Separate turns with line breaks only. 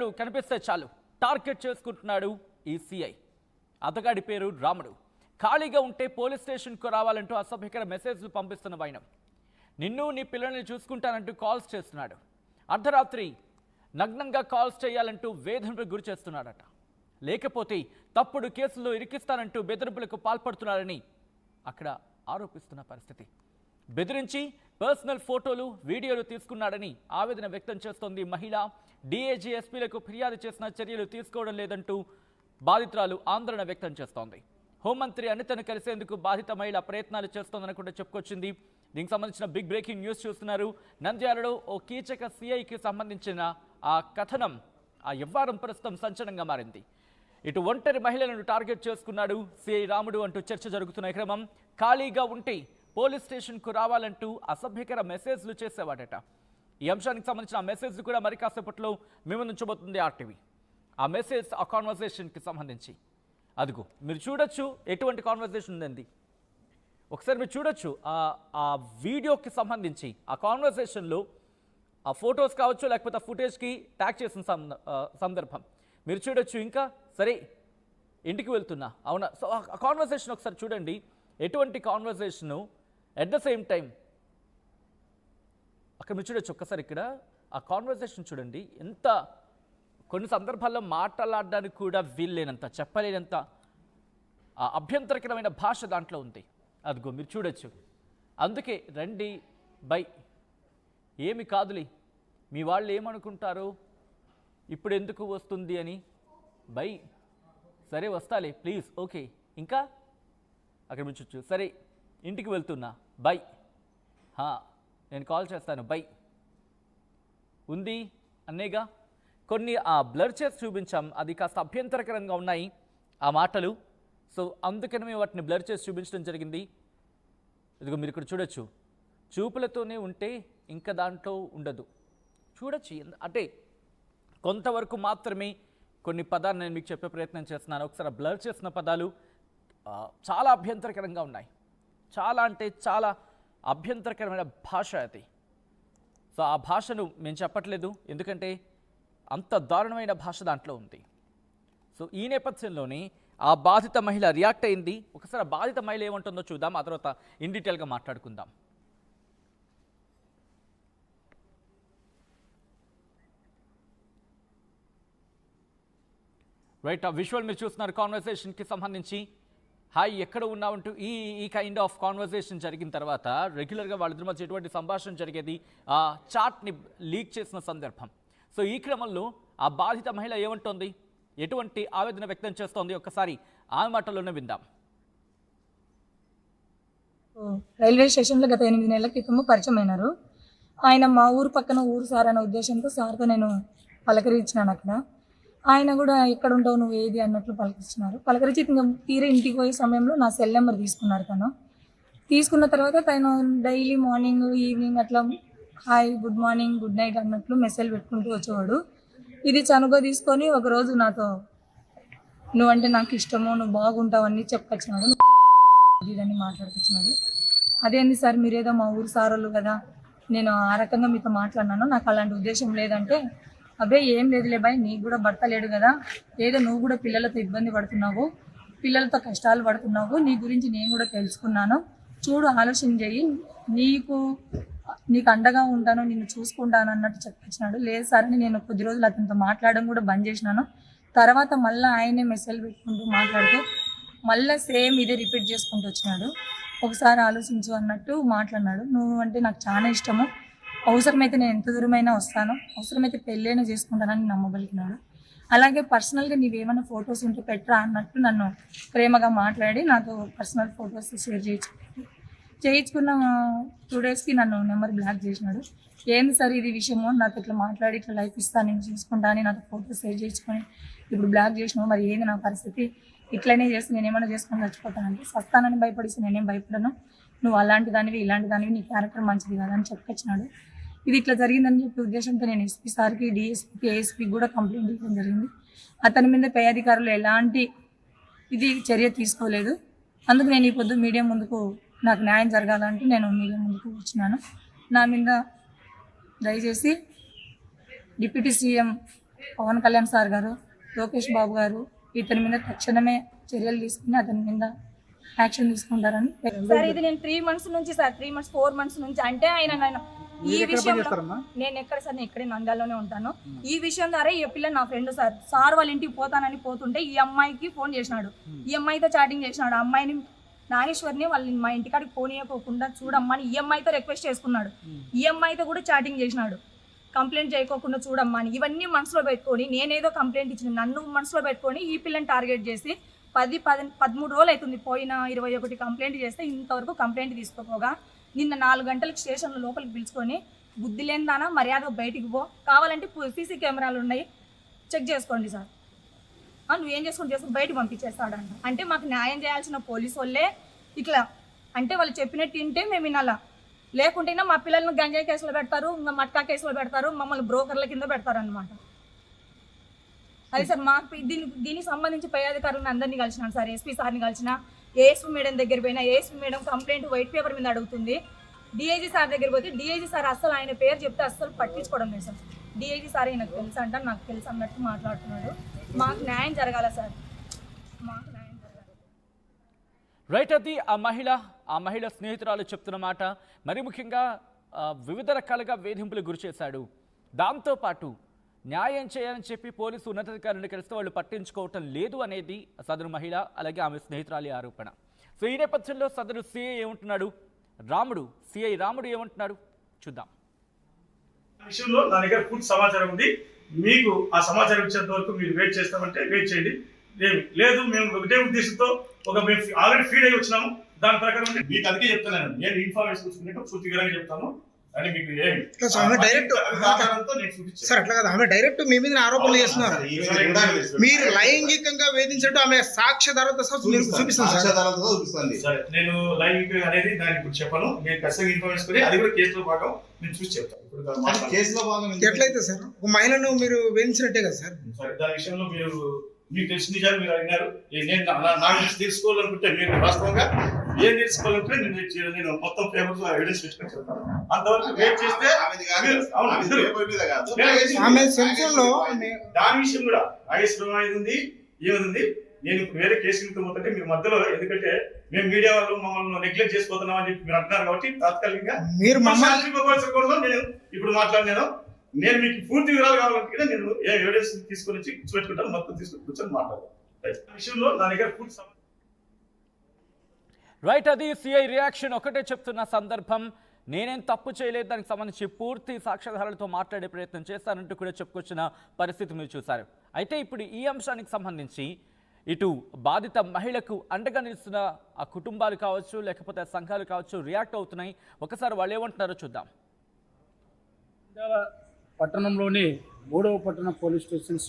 మహిళలు కనిపిస్తే చాలు టార్గెట్ చేసుకుంటున్నాడు ఈ సిఐ. అతగాడి పేరు రాముడు. ఖాళీగా ఉంటే పోలీస్ స్టేషన్కు రావాలంటూ అసభ్యకర మెసేజ్లు పంపిస్తున్న వైనం. నిన్ను నీ పిల్లల్ని చూసుకుంటానంటూ కాల్స్ చేస్తున్నాడు. అర్ధరాత్రి నగ్నంగా కాల్స్ చేయాలంటూ వేధింపులకు గురి చేస్తున్నాడట. లేకపోతే తప్పుడు కేసుల్లో ఇరికిస్తానంటూ బెదిరింపులకు పాల్పడుతున్నాడని అక్కడ ఆరోపిస్తున్న పరిస్థితి. బెదిరించి పర్సనల్ ఫోటోలు వీడియోలు తీసుకున్నాడని ఆవేదన వ్యక్తం చేస్తోంది మహిళ. డీఏజీ ఎస్పీలకు ఫిర్యాదు చేసిన చర్యలు తీసుకోవడం లేదంటూ బాధితురాలు ఆందోళన వ్యక్తం చేస్తోంది. హోంమంత్రి అనితను కలిసేందుకు బాధిత మహిళ ప్రయత్నాలు చేస్తోందని కూడా చెప్పుకొచ్చింది. దీనికి సంబంధించిన బిగ్ బ్రేకింగ్ న్యూస్ చూస్తున్నారు. నంద్యాలలో ఓ కీచక సిఐకి సంబంధించిన ఆ కథనం, ఆ వ్యవహారం ప్రస్తుతం సంచలనంగా మారింది. ఇటు ఒంటరి మహిళలను టార్గెట్ చేసుకున్నాడు సిఐ రాముడు అంటూ చర్చ జరుగుతున్న క్రమం. ఖాళీగా ఉంటే పోలీస్ స్టేషన్కు రావాలంటూ అసభ్యకర మెసేజ్లు చేసేవాడట. ఈ అంశానికి సంబంధించిన ఆ మెసేజ్లు కూడా మరి కాసేపట్లో మేము నుంచబోతుంది ఆర్టీవీ. ఆ మెసేజ్, ఆ కాన్వర్సేషన్కి సంబంధించి అదిగో మీరు చూడొచ్చు ఎటువంటి కాన్వర్సేషన్ ఉందండి. ఒకసారి మీరు చూడొచ్చు ఆ వీడియోకి సంబంధించి ఆ కాన్వర్సేషన్లో ఆ ఫొటోస్ కావచ్చు, లేకపోతే ఆ ఫుటేజ్కి ట్యాగ్ చేసిన సందర్భం మీరు చూడొచ్చు. ఇంకా సరే ఇంటికి వెళ్తున్నా, అవునా? సో ఆ కాన్వర్సేషన్ ఒకసారి చూడండి. ఎటువంటి కాన్వర్సేషను, ఎట్ ద సేమ్ టైం అక్కడ మీరు చూడొచ్చు. ఒక్కసారి ఇక్కడ ఆ కాన్వర్సేషన్ చూడండి. ఎంత కొన్ని సందర్భాల్లో మాట్లాడడానికి కూడా వీల్లేనంత, చెప్పలేనంత అభ్యంతరకరమైన భాష దాంట్లో ఉంది. అదిగో మీరు చూడొచ్చు. అందుకే రండి బై, ఏమి కాదులే, మీ వాళ్ళు ఏమనుకుంటారో, ఇప్పుడు ఎందుకు వస్తుంది అని, బై సరే వస్తాలే ప్లీజ్, ఓకే. ఇంకా అక్కడ ముంచొచ్చు. సరే ఇంటికి వెళ్తున్నా, బై, నేను కాల్ చేస్తాను, బై ఉంది అన్నేగా. కొన్ని బ్లర్ చేసి చూపించాం, అది కాస్త అభ్యంతరకరంగా ఉన్నాయి ఆ మాటలు. సో అందుకని మేము వాటిని బ్లర్ చేసి చూపించడం జరిగింది. ఇదిగో మీరు ఇక్కడ చూడొచ్చు. చూపులతోనే ఉంటే ఇంకా దాంట్లో ఉండదు. చూడొచ్చు. అంటే కొంతవరకు మాత్రమే కొన్ని పదాలు నేను మీకు చెప్పే ప్రయత్నం చేస్తున్నాను. ఒకసారి బ్లర్ చేసిన పదాలు చాలా అభ్యంతరకరంగా ఉన్నాయి. చాలా అంటే చాలా అభ్యంతరకరమైన భాష అది. సో ఆ భాషను మేము చెప్పట్లేదు, ఎందుకంటే అంత దారుణమైన భాష దాంట్లో ఉంది. సో ఈ నేపథ్యంలోనే ఆ బాధిత మహిళ రియాక్ట్ అయింది. ఒకసారి ఆ బాధిత మహిళ ఏమంటుందో చూద్దాం, ఆ తర్వాత ఇన్ డీటెయిల్గా మాట్లాడుకుందాం. రైట్, ఆ విజువల్ మీరు చూస్తున్నారు కాన్వర్సేషన్కి సంబంధించి. హాయ్ ఎక్కడ ఉన్నావంటూ ఈ కైండ్ ఆఫ్ కాన్వర్సేషన్ జరిగిన తర్వాత రెగ్యులర్గా వాళ్ళిద్దరి మధ్య ఎటువంటి సంభాషణ జరిగేది, ఆ చాట్ని లీక్ చేసిన సందర్భం. సో ఈ క్రమంలో ఆ బాధిత మహిళ ఏమంటోంది, ఎటువంటి ఆవేదన వ్యక్తం చేస్తోంది, ఒక్కసారి ఆ మాటల్లోనే విందాం.
రైల్వే స్టేషన్లో గత 8 నెలల క్రితము పరిచయం అయినారు. ఆయన మా ఊరు పక్కన ఊరు సార్ అనే ఉద్దేశంతో సార్తో నేను పలకరించినాను. అక్కడ ఆయన కూడా ఎక్కడ ఉంటావు నువ్వు ఏది అన్నట్లు పలకరించి ఇంకా తీరే ఇంటికి పోయే సమయంలో నా సెల్ నెంబర్ తీసుకున్నారు. తను తీసుకున్న తర్వాత తను డైలీ మార్నింగ్ ఈవినింగ్ అట్లా hi good morning good night అన్నట్లు మెసేజ్ పెట్టుకుంటూ వచ్చేవాడు. ఇది చనుగా తీసుకొని ఒకరోజు నాతో నువ్వంటే నాకు ఇష్టము, నువ్వు బాగుంటావు అని చెప్పుకొచ్చినాడు. ఇదని మాట్లాడుకొచ్చినాడు. అదేంటి సార్ మీరేదో మా ఊరు సారోళ్ళు కదా, నేను ఆ రకంగా మీతో మాట్లాడినాను, నాకు అలాంటి ఉద్దేశం లేదంటే, అబ్బే ఏం లేదులే బాయ్, నీకు కూడా భర్త లేడు కదా, ఏదో నువ్వు కూడా పిల్లలతో ఇబ్బంది పడుతున్నావు, పిల్లలతో కష్టాలు పడుతున్నావు, నీ గురించి నేను కూడా తెలుసుకున్నాను, చూడు ఆలోచన చెయ్యి, నీకు అండగా ఉంటాను, నిన్ను చూసుకుంటాను అన్నట్టు చెప్పించినాడు. లేదు సార్ అని నేను కొద్ది రోజులు అతనితో మాట్లాడడం కూడా బంద్ చేసినాను. తర్వాత మళ్ళీ ఆయనే మెసేజ్ పెట్టుకుంటూ మాట్లాడుతూ మళ్ళీ సేమ్ ఇదే రిపీట్ చేసుకుంటూ వచ్చినాడు. ఒకసారి ఆలోచించు అన్నట్టు మాట్లాడినాడు. నువ్వు అంటే నాకు చాలా ఇష్టము, అవసరమైతే నేను ఎంత దూరమైనా వస్తాను, అవసరమైతే పెళ్ళైనా చేసుకుంటానని నమ్మగలిగినాడు. అలాగే పర్సనల్గా నీవేమైనా ఫొటోస్ ఉంటే పెట్టరా అన్నట్టు నన్ను ప్రేమగా మాట్లాడి నాతో పర్సనల్ ఫొటోస్ షేర్ చేయించుకున్న 2 డేస్కి నన్ను నెంబర్ బ్లాక్ చేసినాడు. ఏంది సార్ ఇది విషయము, నాతో ఇట్లా మాట్లాడి ఇట్లా లైఫ్ ఇస్తాను నేను చూసుకుంటా అని నాతో ఫోటోస్ షేర్ చేసుకొని ఇప్పుడు బ్లాక్ చేసినావు, మరి ఏంది నా పరిస్థితి, ఇట్లనే చేసి నేనేమైనా చేసుకొని చచ్చిపోతానంటే, సస్తానని భయపడిస్తే నేనేం భయపడను, నువ్వు అలాంటి దానివి ఇలాంటి దానివి, నీ క్యారెక్టర్ మంచిది కదా అని చెప్పుకొచ్చినాడు. ఇది ఇట్లా జరిగిందని చెప్పి ఉద్దేశంతో నేను ఎస్పీ సార్కి, డిఎస్పీకి, ఏఎస్పీకి కూడా కంప్లైంట్ ఇవ్వడం జరిగింది. అతని మీద పై అధికారులు ఎలాంటి చర్య తీసుకోలేదు. అందుకు నేను ఈ పొద్దు మీడియా ముందుకు నాకు న్యాయం జరగాలంటే నేను మీడియా ముందుకు వచ్చినాను. నా మీద దయచేసి deputy CM Pawan Kalyan sir గారు, లోకేష్ బాబు గారు ఇతని మీద తక్షణమే చర్యలు తీసుకుని అతని మీద యాక్షన్ తీసుకుంటారని.
సార్ ఇది నేను 3 months నుంచి సార్ 3 months 4 months నుంచి అంటే ఆయన ఈ విషయంలో నేను ఎక్కడ సార్ నేను ఇక్కడే నంద్యాలలోనే ఉంటాను. ఈ విషయం ద్వారా ఈ పిల్ల నా ఫ్రెండ్ సార్ వాళ్ళ ఇంటికి పోతానని పోతుంటే ఈ అమ్మాయికి ఫోన్ చేసినాడు, ఈ అమ్మాయితో చాటింగ్ చేసినాడు. ఆ అమ్మాయిని నాగేశ్వర్ని వాళ్ళని మా ఇంటికాడికి పోనీయకోకుండా చూడమ్మా అని ఈ అమ్మాయితో రిక్వెస్ట్ చేసుకున్నాడు. ఈ అమ్మాయితో కూడా చాటింగ్ చేసినాడు, కంప్లైంట్ చేయకోకుండా చూడమ్మా అని. ఇవన్నీ మనసులో పెట్టుకొని నేనేదో కంప్లైంట్ ఇచ్చిన నన్ను మనసులో పెట్టుకొని ఈ పిల్లని టార్గెట్ చేసి 13 రోజులు అవుతుంది పోయిన 21 కంప్లైంట్ చేస్తే ఇంతవరకు కంప్లైంట్ తీసుకోపోగా నిన్న 4 గంటలకు స్టేషన్లో లోపలికి పిలుచుకొని బుద్ధి లేనిదానా మర్యాద బయటికి పో, కావాలంటే సీసీ కెమెరాలు ఉన్నాయి చెక్ చేసుకోండి సార్, నువ్వేం చేసుకుని బయటకు పంపించేస్తాడంట. అంటే మాకు న్యాయం చేయాల్సిన పోలీసు వాళ్ళే ఇట్లా అంటే వాళ్ళు చెప్పినట్టు వింటే మేము వినాలా, లేకుంటేనే మా పిల్లల్ని గంజాయి కేసులో పెడతారు, ఇంకా మట్కా కేసులో పెడతారు, మమ్మల్ని బ్రోకర్ల కింద పెడతారు అనమాట. అది సార్ మాకు దీనికి సంబంధించి పై అధికారులను అందరినీ కలిసినాను సార్, ఎస్పీ సార్ని కలిసిన, ఏఎస్పీ మేడం దగ్గర పోయినా ASP madam complaint white paper మీద అడుగుతుంది. డిఐజీ సార్ దగ్గర పోతే డిఐజీ సార్ అస్సలు ఆయన పేరు చెప్తే అస్సలు పట్టించుకోవడం లేదు సార్. డిఐజీ సార్ నాకు తెలుసు అంట, నాకు తెలుసు అన్నట్టు మాట్లాడుతున్నాడు. మాకు న్యాయం జరగాల సార్, మాకు న్యాయం జరగాలి.
రైట్, అది ఆ మహిళ స్నేహితురాలు చెప్తున్న మాట. మరి ముఖ్యంగా వివిధ రకాలుగా వేధింపులు గురి చేశాడు. దాంతోపాటు న్యాయం చేయాలని చెప్పి పోలీసు ఉన్నతాధికారులను కలిస్తే వాళ్ళు పట్టించుకోవటం లేదు అనేది సదరు మహిళ అలాగే ఆమె స్నేహితురాలి ఆరోపణ. సో ఈ నేపథ్యంలో సదరు సిఐ ఏమంటున్నాడు, సిఐ రాముడు ఏమంటున్నాడు చూద్దాం.
విషయంలో నా దగ్గర పూర్తి సమాచారం ఉంది. మీకు ఆ సమాచారం ఇచ్చేంత వరకు మీరు వెయిట్ చేస్తామంటే వెయిట్ చేయండి. లేదు మేము ఒకటే ఉద్దేశంతో మేము ఆల్రెడీ ఫీడ్ అయ్యి వచ్చినాము, దాని ప్రకారం మీకు అందుకే చెప్తున్నాను. నేను ఇన్ఫర్మేషన్ చూసుకున్నట్టు పూర్తిగా చెప్తాను. అని మీకు
ఆమె డైరెక్ట్ సార్ అట్లా కదా, ఆమె డైరెక్ట్ మీ మీద ఆరోపణలు చేస్తున్నారు. మీరు లైంగికంగా వేధించినట్టు ఆమె సాక్ష్యాధారాలతో చూపిస్తుంది.
సరే, నేను లైంగిక అనేది దానికి ఇప్పుడు చెప్పను. నేను ఖచ్చితంగా ఇన్ఫర్మేషన్ అది కూడా కేసులో భాగం నేను చూసి చెప్తాను. ఇప్పుడు కేసులో భాగం
ఎట్లయితే సార్ ఒక మహిళను మీరు వేధించినట్టే కదా సార్.
సరే, దాని విషయంలో మీకు తెలిసిన నిజాలు మీరు అడిగినారు. నేను నాకు తెలుసుకోవాలనుకుంటే మీరు వాస్తవంగా ఏం తెలుసుకోవాలంటే నేను మొత్తం పేపర్స్ ఎవిడెన్స్ పెట్టుకొని చెప్తాను. అంతవరకు వెయిట్ చేస్తే దాని విషయం కూడా ఆగేశ్వరం ఉంది ఏముంది. నేను ఇప్పుడు వేరే కేసు నిమిత్తం పోతుంటే మీరు మధ్యలో, ఎందుకంటే మేము మీడియా వాళ్ళు మమ్మల్ని నెగ్లెక్ట్ చేసిపోతున్నాం అని చెప్పి మీరు అంటున్నారు కాబట్టి తాత్కాలికంగా మీరు నేను ఇప్పుడు మాట్లాడినాను. నేను మీకు పూర్తి వివరాలు కావాలంటే నేను ఏ ఎవిడెన్స్ తీసుకొని వచ్చి కూర్చోబెట్టుకుంటాను, మొత్తం తీసుకొని కూర్చొని మాట్లాడతాను. విషయంలో నా దగ్గర పూర్తి
రైట్, అది సిఐ రియాక్షన్. ఒకటే చెప్తున్న సందర్భం, నేనేం తప్పు చేయలేదు, దానికి సంబంధించి పూర్తి సాక్ష్యాధారాలతో మాట్లాడే ప్రయత్నం చేస్తానంటూ కూడా చెప్పుకొచ్చిన పరిస్థితి మీరు చూశారు. అయితే ఇప్పుడు ఈ అంశానికి సంబంధించి ఇటు బాధిత మహిళకు అండగా నిలుస్తున్న ఆ కుటుంబాలు కావచ్చు లేకపోతే సంఘాలు కావచ్చు రియాక్ట్ అవుతున్నాయి. ఒకసారి వాళ్ళు ఏమంటున్నారో చూద్దాం.
పట్టణంలోని 3వ పట్టణ పోలీస్ స్టేషన్